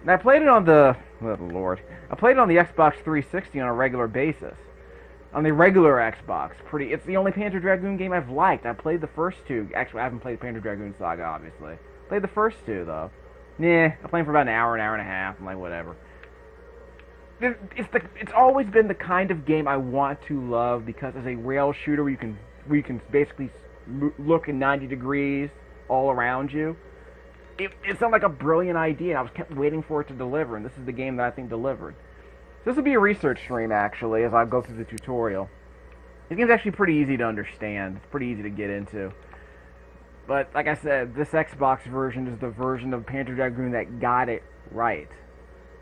And I played it on the... Oh, Lord. I played it on the Xbox 360 on a regular basis. On the regular Xbox. It's the only Panzer Dragoon game I've liked. I played the first two. Actually, I haven't played Panzer Dragoon Saga, obviously. Played the first two, though. Nah, I played for about an hour and a half. I'm like, whatever. It's always been the kind of game I want to love because as a rail shooter where you can basically look in 90 degrees all around you. It sounded like a brilliant idea. I was kept waiting for it to deliver, and this is the game that I think delivered. So this will be a research stream, actually, as I go through the tutorial. This game's actually pretty easy to understand. It's pretty easy to get into. But, like I said, this Xbox version is the version of Panzer Dragoon that got it right.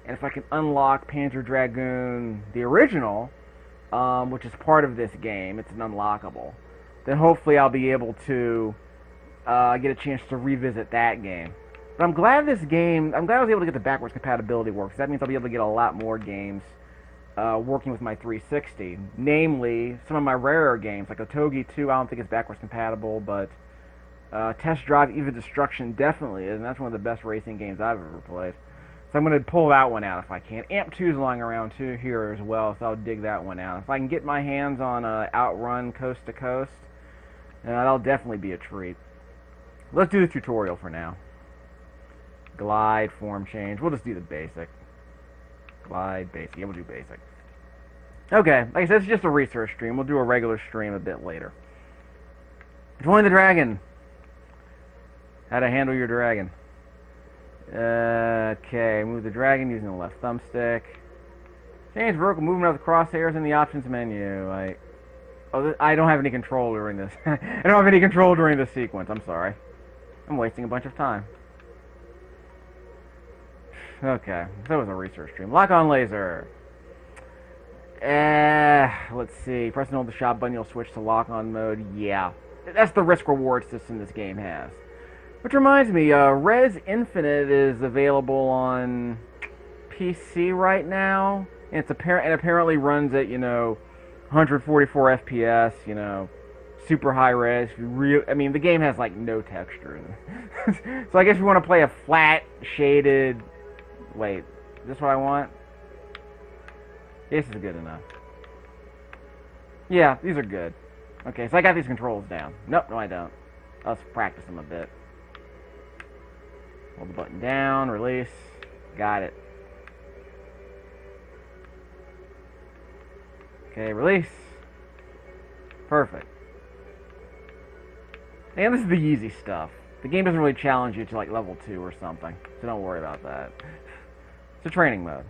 And if I can unlock Panzer Dragoon, the original, which is part of this game, it's an unlockable, then hopefully I'll be able to get a chance to revisit that game. But I'm glad I was able to get the backwards compatibility work, because that means I'll be able to get a lot more games working with my 360. Namely, some of my rarer games, like Otogi 2, I don't think it's backwards compatible, but Test Drive Even Destruction definitely is, and that's one of the best racing games I've ever played. So I'm going to pull that one out if I can. Amp 2 is lying around too here as well, so I'll dig that one out. If I can get my hands on Outrun Coast to Coast, that'll definitely be a treat. Let's do the tutorial for now. Glide, form change. We'll just do the basic. Glide, basic. Yeah, we'll do basic. Okay, like I said, it's just a research stream. We'll do a regular stream a bit later. Join the dragon. How to handle your dragon. Okay, move the dragon using the left thumbstick. Change vertical movement of the crosshairs in the options menu. I don't have any control during this. I don't have any control during this sequence. I'm sorry. I'm wasting a bunch of time. Okay, that was a research stream. Lock on laser. Let's see. Press and hold the shot button, you'll switch to lock on mode. Yeah, that's the risk reward system this game has. Which reminds me, Res Infinite is available on PC right now, and it apparently runs at 144 FPS, super high res. I mean, the game has like no texture. So I guess if you want to play a flat shaded. Wait, is this what I want? This is good enough. Yeah, these are good. Okay, so I got these controls down. Nope, no I don't. Let's practice them a bit. Hold the button down, release. Got it. Okay, release. Perfect. And this is the easy stuff. The game doesn't really challenge you to like level 2 or something, so don't worry about that. It's a training mode.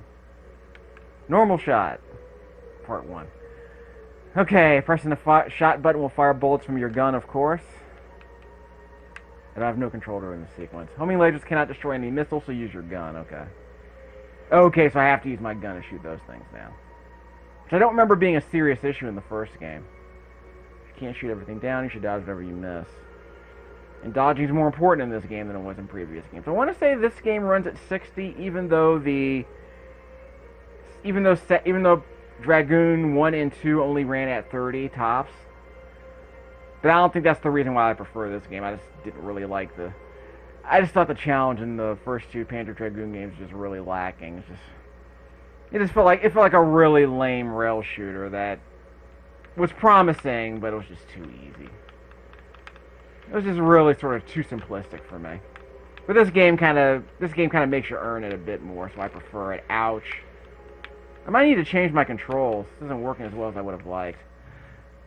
Normal shot. Part 1. Okay, pressing the shot button will fire bullets from your gun, of course. And I have no control during the sequence. Homing lasers cannot destroy any missiles, so use your gun. Okay. Okay, so I have to use my gun to shoot those things down. Which I don't remember being a serious issue in the first game. If you can't shoot everything down, you should dodge whatever you miss. And dodging is more important in this game than it was in previous games. I want to say this game runs at 60, even though Dragoon 1 and 2 only ran at 30 tops. But I don't think that's the reason why I prefer this game. I just didn't really like I just thought the challenge in the first two Panzer Dragoon games was just really lacking. It just felt like a really lame rail shooter that was promising, but it was just too easy. It was just really sort of too simplistic for me. But this game kind of makes you earn it a bit more, so I prefer it. Ouch. I might need to change my controls. This isn't working as well as I would have liked.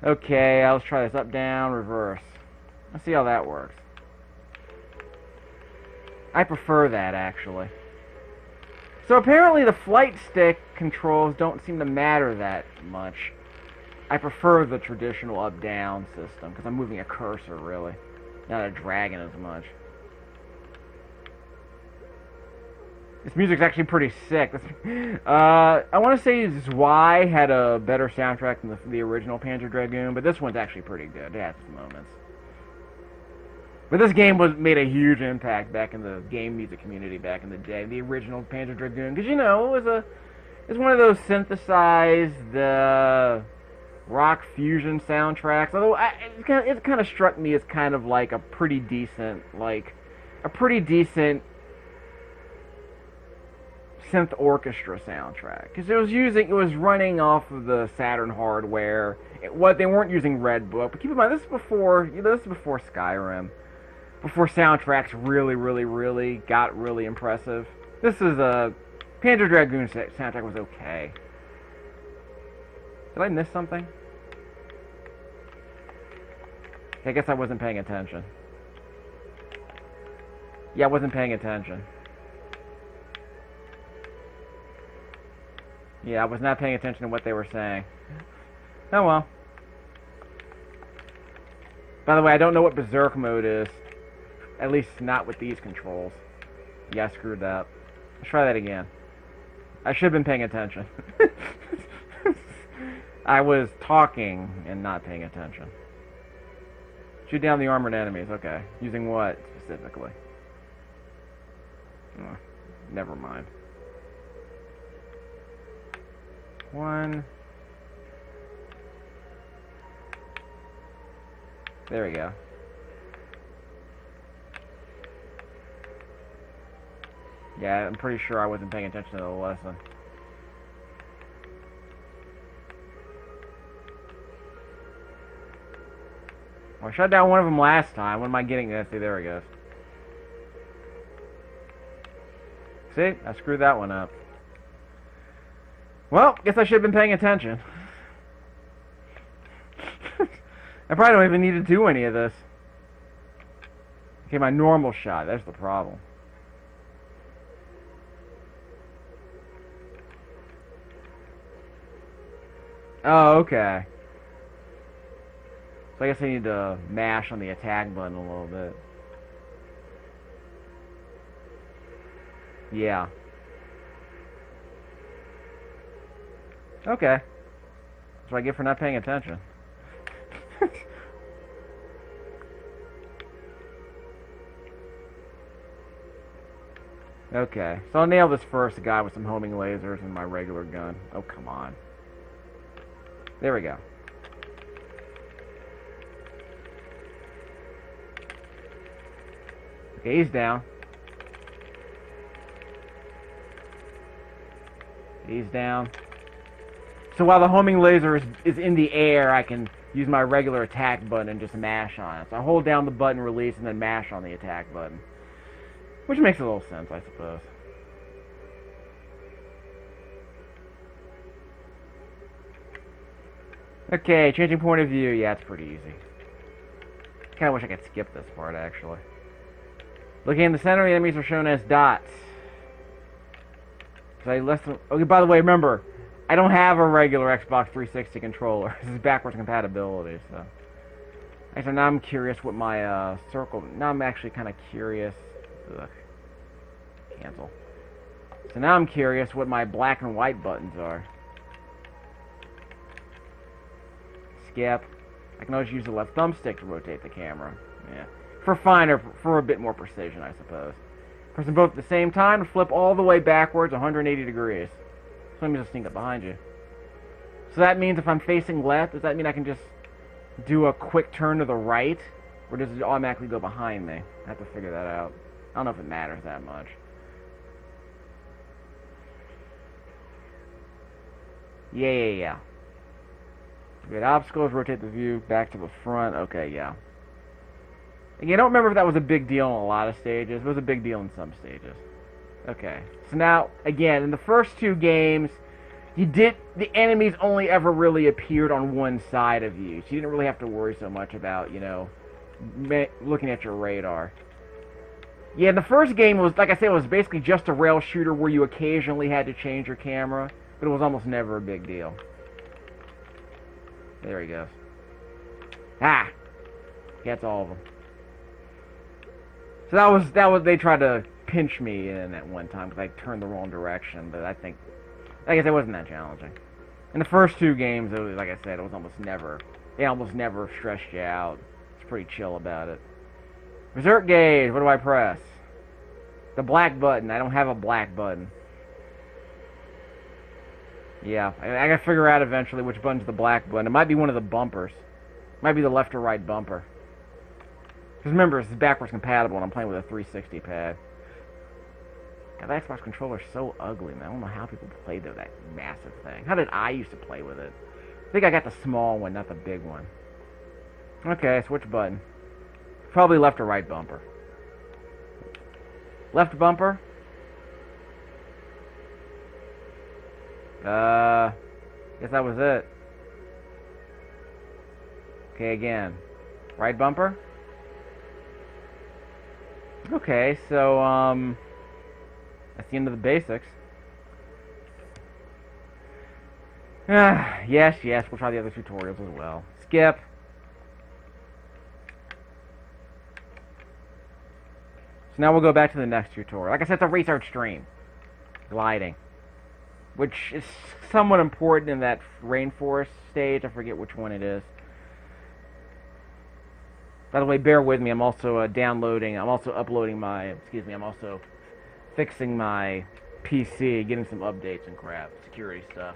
Okay, let's try this up, down, reverse. Let's see how that works. I prefer that, actually. So apparently the flight stick controls don't seem to matter that much. I prefer the traditional up-down system, because I'm moving a cursor, really. Not a dragon as much. This music's actually pretty sick. I want to say Zwei had a better soundtrack than the original Panzer Dragoon, but this one's actually pretty good. It has its moments. But this game made a huge impact back in the game music community back in the day. The original Panzer Dragoon, because it was one of those synthesized rock fusion soundtracks. Although it kind of struck me as kind of like a pretty decent synth orchestra soundtrack because it was running off of the Saturn hardware. They weren't using Red Book, but keep in mind this is before Skyrim, before soundtracks really got really impressive. This is a Panzer Dragoon soundtrack was okay. Did I miss something? I guess I wasn't paying attention. Yeah, I wasn't paying attention. Yeah, I was not paying attention to what they were saying. Oh well. By the way, I don't know what Berserk mode is. At least not with these controls. Yeah, I screwed that. Let's try that again. I should have been paying attention. I was talking and not paying attention. Shoot down the armored enemies. Okay. Using what specifically? Oh, never mind. One. There we go. Yeah, I'm pretty sure I wasn't paying attention to the lesson. Well, I shut down one of them last time. What am I getting? See, there he goes. See? I screwed that one up. Well, guess I should have been paying attention. I probably don't even need to do any of this. Okay, my normal shot. That's the problem. Oh, okay. So I guess I need to mash on the attack button a little bit. Yeah. Okay. That's what I get for not paying attention. Okay, so I'll nail this first guy with some homing lasers and my regular gun. Oh, come on. There we go. Okay, he's down. He's down. So while the homing laser is in the air, I can use my regular attack button and just mash on it. So I hold down the button, release, and then mash on the attack button. Which makes a little sense, I suppose. Okay, changing point of view. Yeah, it's pretty easy. Kinda wish I could skip this part, actually. Looking in the center, the enemies are shown as dots. Okay, by the way, remember, I don't have a regular Xbox 360 controller. This is backwards compatibility, so. Actually, now I'm curious what my, circle... Now I'm actually kind of curious... Ugh. Cancel. So now I'm curious what my black and white buttons are. Skip. I can always use the left thumbstick to rotate the camera. Yeah. For a bit more precision, I suppose. Press them both at the same time to flip all the way backwards 180 degrees. So let me just sneak up behind you. So that means if I'm facing left, does that mean I can just do a quick turn to the right? Or does it automatically go behind me? I have to figure that out. I don't know if it matters that much. Yeah. Good obstacles, rotate the view back to the front. Okay, yeah. Again, I don't remember if that was a big deal in a lot of stages. It was a big deal in some stages. Okay. So now, again, in the first two games, the enemies only ever really appeared on one side of you. So you didn't really have to worry so much about, you know, looking at your radar. Yeah, the first game was, like I said, it was basically just a rail shooter where you occasionally had to change your camera, but it was almost never a big deal. There he goes. Ah! Gets all of them. So that was they tried to pinch me in at one time because I turned the wrong direction, but I guess it wasn't that challenging. In the first two games, it was, like I said, it was almost never, they almost never stressed you out. It's pretty chill about it. Berserk gauge, what do I press? The black button. I don't have a black button. Yeah, I gotta figure out eventually which button's the black button. It might be one of the bumpers. It might be the left or right bumper. Because remember, this is backwards compatible and I'm playing with a 360 pad. God, that Xbox controller's so ugly, man. I don't know how people play that massive thing. How did I used to play with it? I think I got the small one, not the big one. Okay, switch button. Probably left or right bumper. Left bumper. Guess that was it. Okay, again. Right bumper. Okay, so, that's the end of the basics. Yes, we'll try the other tutorials as well. Skip. So now we'll go back to the next tutorial. Like I said, it's a research stream. Gliding. Which is somewhat important in that rainforest stage. I forget which one it is. By the way, bear with me. I'm also uploading my, I'm also fixing my PC, getting some updates and crap, security stuff.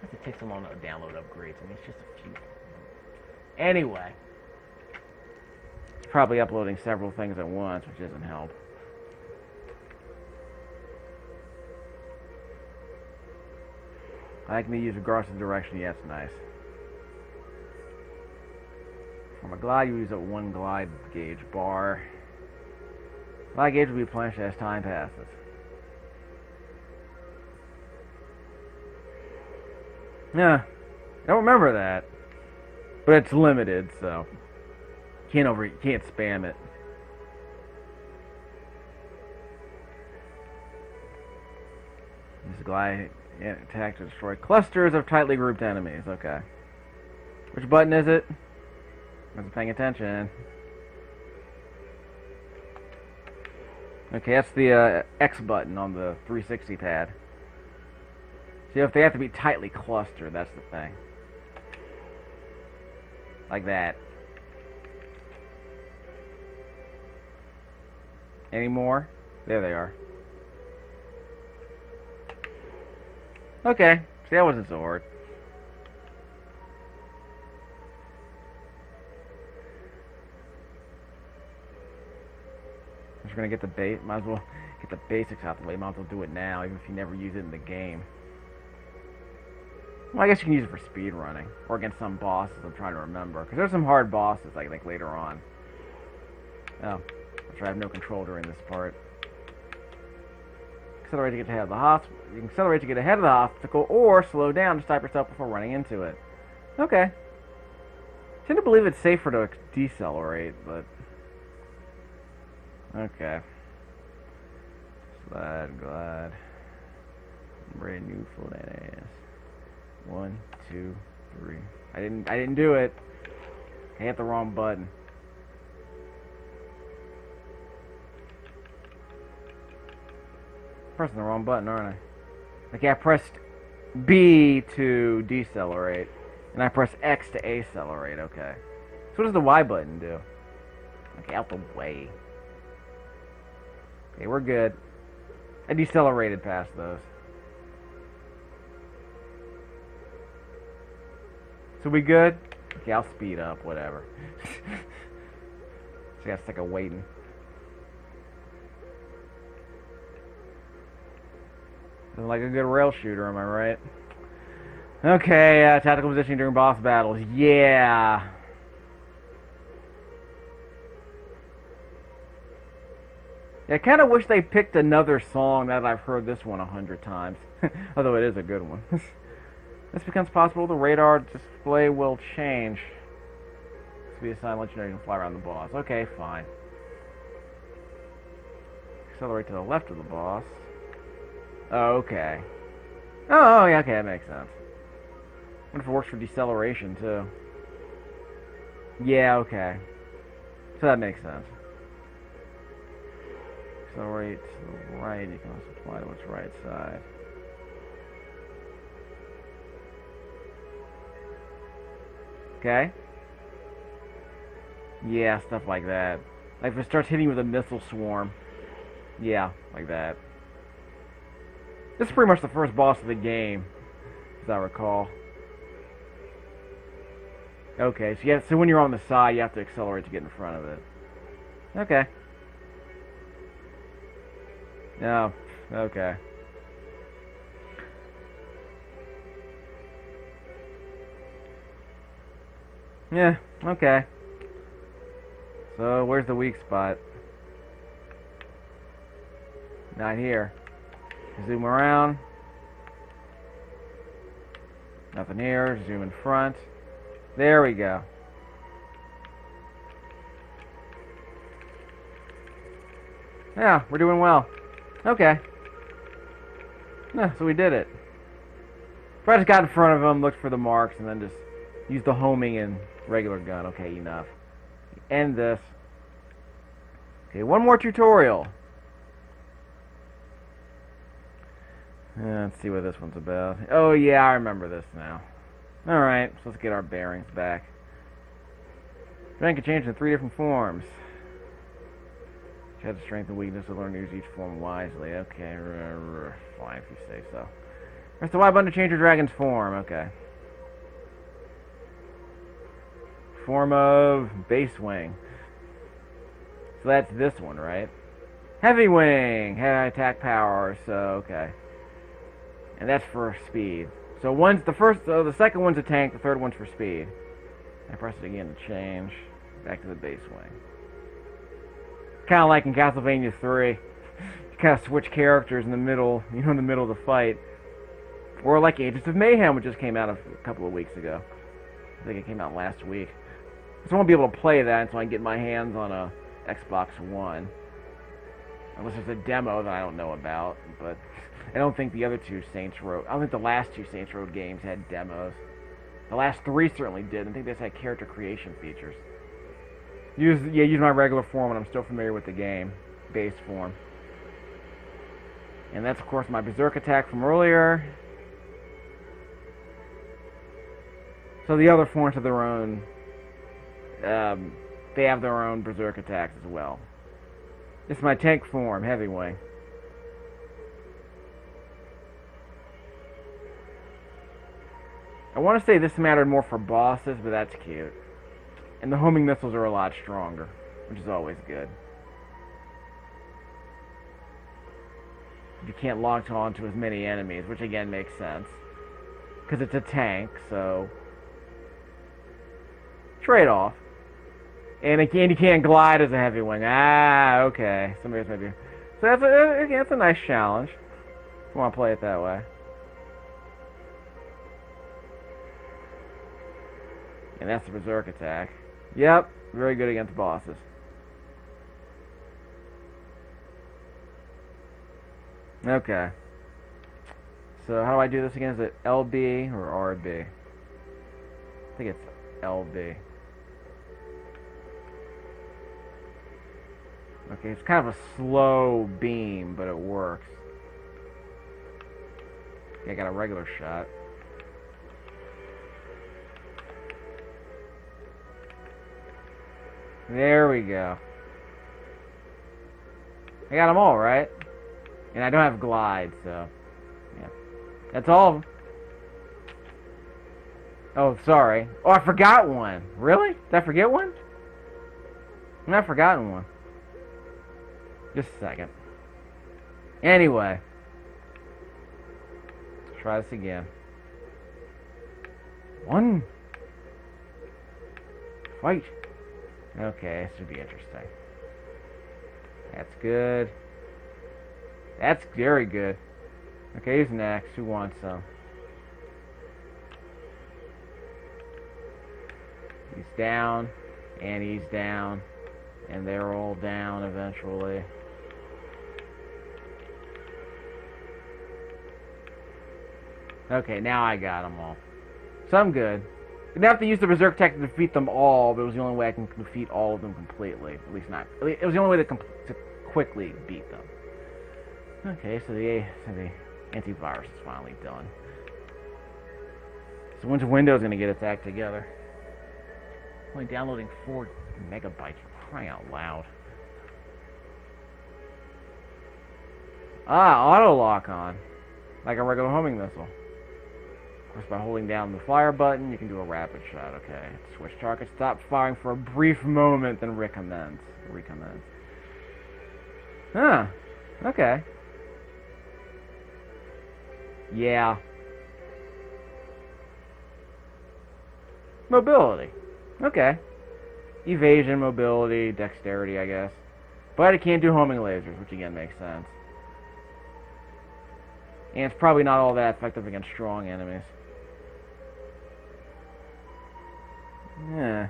Why does it take so long to download upgrades? I mean, it's just a few. Anyway. It's probably uploading several things at once, which doesn't help. I like me to use regardless of direction. Yeah, it's nice. From a glide, you use a 1 glide gauge bar. Glide gauge will be replenished as time passes. Yeah, I don't remember that, but it's limited, so can't spam it. Use glide attack to destroy clusters of tightly grouped enemies. Okay, which button is it? I wasn't paying attention. Okay, that's the X button on the 360 pad. See, if they have to be tightly clustered, that's the thing. Like that. Any more? There they are. Okay, see, that wasn't so hard. I'm just gonna get the might as well get the basics out the way. Might as well do it now, even if you never use it in the game. Well, I guess you can use it for speed running or against some bosses. I'm trying to remember because there's some hard bosses I think later on. Oh, which I have no control during this part. Accelerate to get ahead of the hospital. You can accelerate to get ahead of the obstacle, or slow down to stop yourself before running into it. Okay. I tend to believe it's safer to decelerate, but okay. Slide, glide. Brand new full that ass. 1, 2, 3. I didn't do it. I hit the wrong button. Pressing the wrong button, aren't I? Okay, I pressed B to decelerate, and I press X to accelerate. Okay. So what does the Y button do? Okay, out the way. Okay, we're good. I decelerated past those. So we good? Okay, I'll speed up, whatever. So I got sick of waiting. Sounds like a good rail shooter, am I right? Okay, tactical positioning during boss battles. Yeah. I kind of wish they picked another song now that I've heard this one 100 times. Although it is a good one. This becomes possible, the radar display will change. This will be a sign to let you know you can fly around the boss. Okay, fine. Accelerate to the left of the boss. Oh, okay. Oh, yeah, okay, that makes sense. I wonder if it works for deceleration, too. Yeah, okay. So that makes sense. Accelerate to the right, you can also fly to its right side. Okay. Yeah, stuff like that. Like if it starts hitting you with a missile swarm. Yeah, like that. This is pretty much the first boss of the game, as I recall. Okay, so when you're on the side, you have to accelerate to get in front of it. Okay. No. Okay. Yeah, okay. So, where's the weak spot? Not here. Zoom around. Nothing here. Zoom in front. There we go. Yeah, we're doing well. Okay. Yeah, so we did it. So I just got in front of them, looked for the marks, and then just used the homing and regular gun. Okay, enough. End this. Okay, one more tutorial. Let's see what this one's about. Oh yeah, I remember this now. Alright, so let's get our bearings back. Strength can change in 3 different forms. Had the strength and weakness to learn to use each form wisely. Okay, fine if you say so. Press the Y button to change your dragon's form. Okay. Form of base wing. So that's this one, right? Heavy wing, high attack power. So okay, and that's for speed. So one's the first. So the second one's a tank. The third one's for speed. I press it again to change back to the base wing. Kind of like in Castlevania 3, you kind of switch characters in the middle, in the middle of the fight. Or like Agents of Mayhem, which just came out a couple of weeks ago. I think it came out last week. So I won't be able to play that until I can get my hands on a Xbox One. Unless there's a demo that I don't know about. But I don't think the other two Saints Row, I don't think the last two Saints Row games had demos. The last 3 certainly did. I think they just had character creation features. Use my regular form, and I'm still familiar with the game. Base form. And that's, of course, my Berserk attack from earlier. So the other forms have their own... they have their own Berserk attacks as well. This is my tank form, Heavy Wing. I want to say this mattered more for bosses, but that's cute. And the homing missiles are a lot stronger, which is always good. You can't lock on to as many enemies, which again makes sense. Because it's a tank, so... Trade-off. And again, you can't glide as a heavy wing. Ah, okay. Somebody else maybe... So that's a nice challenge. If you want to play it that way. And that's the Berserk attack. Yep, very good against bosses. Okay. So how do I do this again? Is it LB or RB? I think it's LB. Okay, it's kind of a slow beam, but it works. Okay, I got a regular shot. There we go. I got them all, right? And I don't have glide, so... Yeah. That's all of them. Oh, sorry. Oh, I forgot one. Really? Did I forget one? I'm not forgotten one. Just a second. Anyway. Let's try this again. One. Fight. Okay, this should be interesting. That's good. That's very good. Okay, who's next? Who wants some? He's down, and he's down, and they're all down eventually. Okay, now I got them all. So I'm good. I didn't have to use the Berserk tech to defeat them all, but it was the only way I can defeat all of them completely. At least not. It was the only way to quickly beat them. Okay, so the antivirus is finally done. So when's Windows going to get its act together? Only downloading 4 megabytes, for crying out loud. Ah, auto lock on. Like a regular homing missile. Of course, by holding down the fire button, you can do a rapid shot. Okay. Switch target, stop firing for a brief moment, then recommence. Huh. Okay. Yeah. Mobility. Okay. Evasion, mobility, dexterity, I guess. But it can't do homing lasers, which again makes sense. And it's probably not all that effective against strong enemies. Yeah.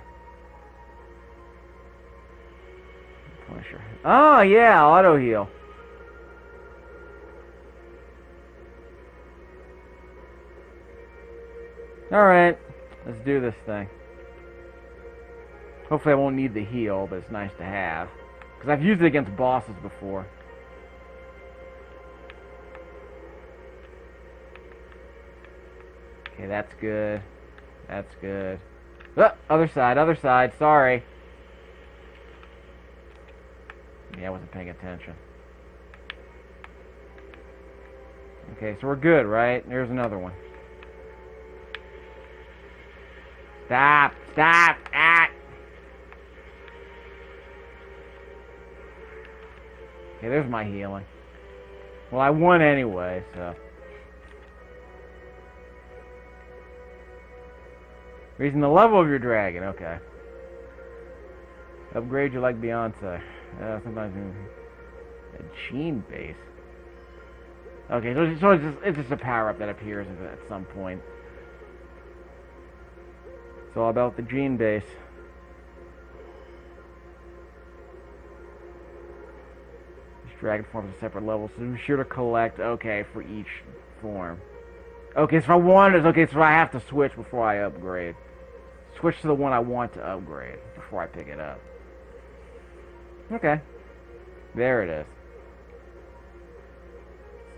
Punisher. Oh, yeah, auto heal. Alright, let's do this thing. Hopefully I won't need the heal, but it's nice to have. Because I've used it against bosses before. Okay, that's good. That's good. Oh, other side, sorry. Yeah, I wasn't paying attention. Okay, so we're good, right? There's another one. Stop! Stop! Ah! Okay, there's my healing. Well, I won anyway, so. Raising the level of your dragon, okay. Upgrade you like Beyonce. Sometimes a gene base. Okay, so it's just a power-up that appears at some point. It's all about the gene base. Each dragon forms a separate level, so be sure to collect, okay, for each form. Okay, so if I want it, okay, so I have to switch before I upgrade. Switch to the one I want to upgrade before I pick it up. Okay. There it is.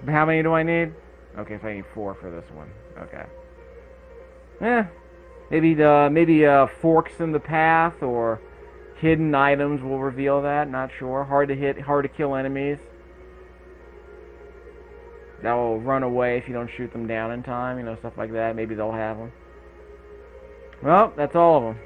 How many do I need? Okay, so I need 4 for this one. Okay. Maybe forks in the path or hidden items will reveal that. Not sure. Hard to hit, hard to kill enemies. That will run away if you don't shoot them down in time. You know, stuff like that. Maybe they'll have them. Well, that's all of them.